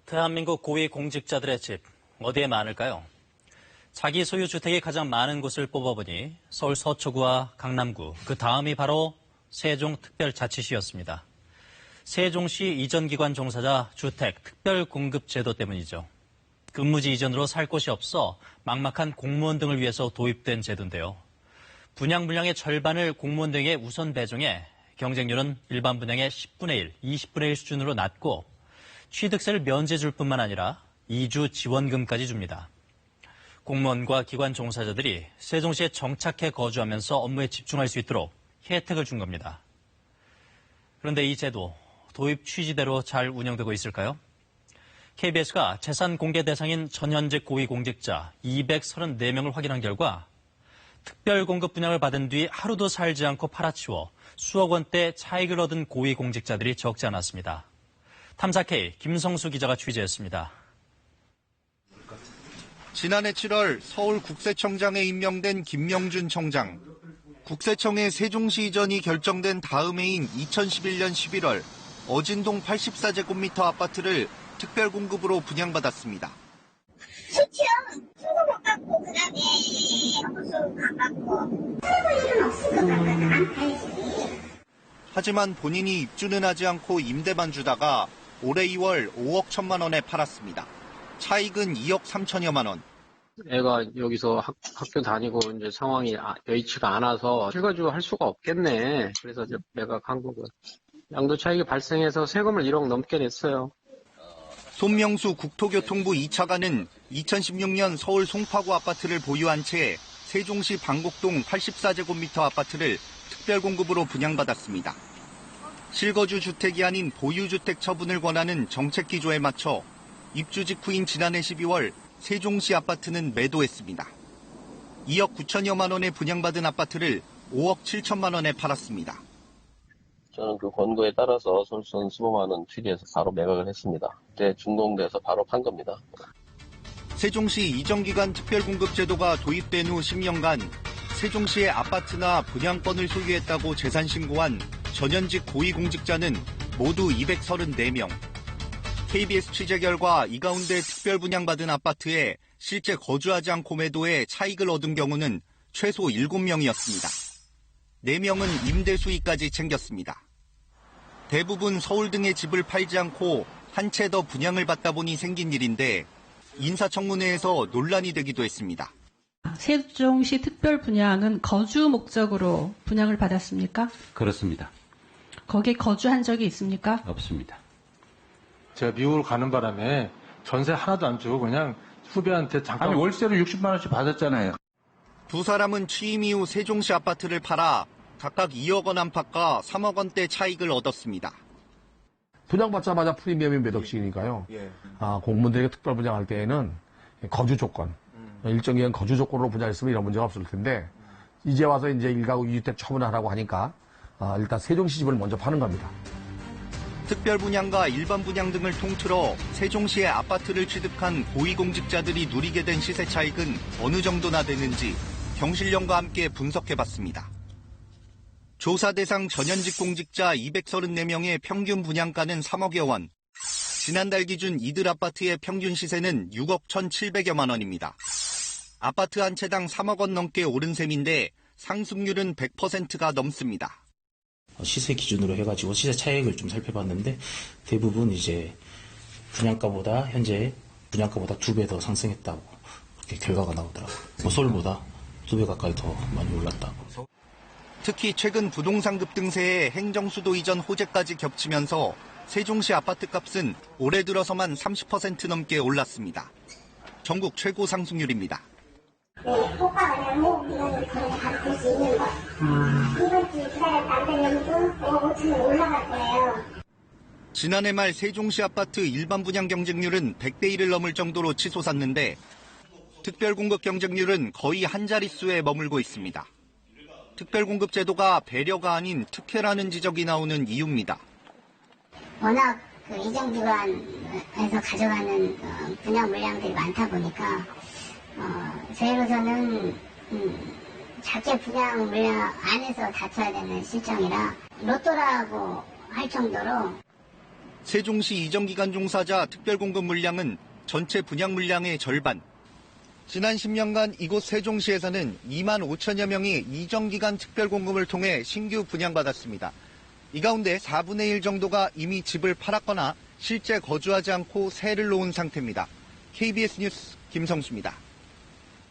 대한민국 고위 공직자들의 집, 어디에 많을까요? 자기 소유 주택이 가장 많은 곳을 뽑아보니 서울 서초구와 강남구, 그 다음이 바로 세종특별자치시였습니다. 세종시 이전기관 종사자 주택 특별공급제도 때문이죠. 근무지 이전으로 살 곳이 없어 막막한 공무원 등을 위해서 도입된 제도인데요. 분양 물량의 절반을 공무원 등에게 우선 배정해 경쟁률은 일반 분양의 10분의 1, 20분의 1 수준으로 낮고 취득세를 면제 줄 뿐만 아니라 이주 지원금까지 줍니다. 공무원과 기관 종사자들이 세종시에 정착해 거주하면서 업무에 집중할 수 있도록 혜택을 준 겁니다. 그런데 이 제도 도입 취지대로 잘 운영되고 있을까요? KBS가 재산 공개 대상인 전현직 고위공직자 234명을 확인한 결과 특별공급 분양을 받은 뒤 하루도 살지 않고 팔아치워 수억 원대 차익을 얻은 고위공직자들이 적지 않았습니다. 탐사K 김성수 기자가 취재했습니다. 지난해 7월 서울국세청장에 임명된 김명준 청장. 국세청의 세종시 이전이 결정된 다음 해인 2011년 11월 어진동 84제곱미터 아파트를 특별공급으로 분양받았습니다. 좋죠. 수도 못 받고 그다음에 호수 안 받고 살고 일은 없을 것 같거든. 하지만 본인이 입주는 하지 않고 임대만 주다가 올해 2월 5억 1천만 원에 팔았습니다. 차익은 2억 3천여만 원. 애가 여기서 학교 다니고 이제 상황이 여의치가 않아서 실거주 할 수가 없겠네. 그래서 이제 매각한 거고요. 양도 차익이 발생해서 세금을 1억 넘게 냈어요. 손명수 국토교통부 2차관은 2016년 서울 송파구 아파트를 보유한 채 세종시 방곡동 84제곱미터 아파트를 특별공급으로 분양받았습니다. 실거주 주택이 아닌 보유주택 처분을 권하는 정책 기조에 맞춰 입주 직후인 지난해 12월 세종시 아파트는 매도했습니다. 2억 9천여만 원에 분양받은 아파트를 5억 7천만 원에 팔았습니다. 저는 그 권고에 따라서 솔선 15만 원 추리해서 바로 매각을 했습니다. 그때 준공돼서 바로 판 겁니다. 세종시 이전기관 특별공급제도가 도입된 후 10년간 세종시의 아파트나 분양권을 소유했다고 재산신고한 전현직 고위공직자는 모두 234명. KBS 취재 결과 이 가운데 특별 분양받은 아파트에 실제 거주하지 않고 매도해 차익을 얻은 경우는 최소 7명이었습니다. 4명은 임대 수익까지 챙겼습니다. 대부분 서울 등의 집을 팔지 않고 한 채 더 분양을 받다 보니 생긴 일인데 인사청문회에서 논란이 되기도 했습니다. 세종시 특별 분양은 거주 목적으로 분양을 받았습니까? 그렇습니다. 거기에 거주한 적이 있습니까? 없습니다. 제가 미국을 가는 바람에 전세 하나도 안 주고 그냥 후배한테 잠깐 월세를 60만 원씩 받았잖아요. 두 사람은 취임 이후 세종시 아파트를 팔아 각각 2억 원 안팎과 3억 원대 차익을 얻었습니다. 분양받자마자 프리미엄이 몇 억씩이니까요. 공무원들에게 특별 분양할 때에는 거주 조건, 일정 기간 거주 조건으로 분양했으면 이런 문제가 없을 텐데 이제 와서 이제 1가구 2주택 처분을 하라고 하니까 일단 세종시 집을 먼저 파는 겁니다. 특별 분양과 일반 분양 등을 통틀어 세종시의 아파트를 취득한 고위공직자들이 누리게 된 시세 차익은 어느 정도나 되는지 경실련과 함께 분석해봤습니다. 조사 대상 전현직 공직자 234명의 평균 분양가는 3억여 원. 지난달 기준 이들 아파트의 평균 시세는 6억 1,700여만 원입니다. 아파트 한 채당 3억 원 넘게 오른 셈인데 상승률은 100%가 넘습니다. 시세 기준으로 해가지고 시세 차익을 좀 살펴봤는데 대부분 이제 분양가보다 현재 분양가보다 2배 더 상승했다고 그렇게 결과가 나오더라고요. 서울보다 2배 가까이 더 많이 올랐다고. 특히 최근 부동산 급등세에 행정수도 이전 호재까지 겹치면서 세종시 아파트 값은 올해 들어서만 30% 넘게 올랐습니다. 전국 최고 상승률입니다. 효과가 너무 우리가 거의 볼 수 있는 거. 이번 주 기다렸다 안 되면 5억 5천 원 올라갈 거예요. 지난해 말 세종시 아파트 일반 분양 경쟁률은 100대 1을 넘을 정도로 치솟았는데 특별공급 경쟁률은 거의 한 자릿수에 머물고 있습니다. 특별공급 제도가 배려가 아닌 특혜라는 지적이 나오는 이유입니다. 워낙 그 이전기관에서 가져가는 분양 물량들이 많다 보니까 저희로서는 작게 분양 물량 안에서 다퉈야 되는 실정이라 로또라고 할 정도로 세종시 이정기간 종사자 특별공급 물량은 전체 분양 물량의 절반. 지난 10년간 이곳 세종시에서는 2만 5천여 명이 이정기간 특별공급을 통해 신규 분양받았습니다. 이 가운데 4분의 1 정도가 이미 집을 팔았거나 실제 거주하지 않고 세를 놓은 상태입니다. KBS 뉴스 김성수입니다.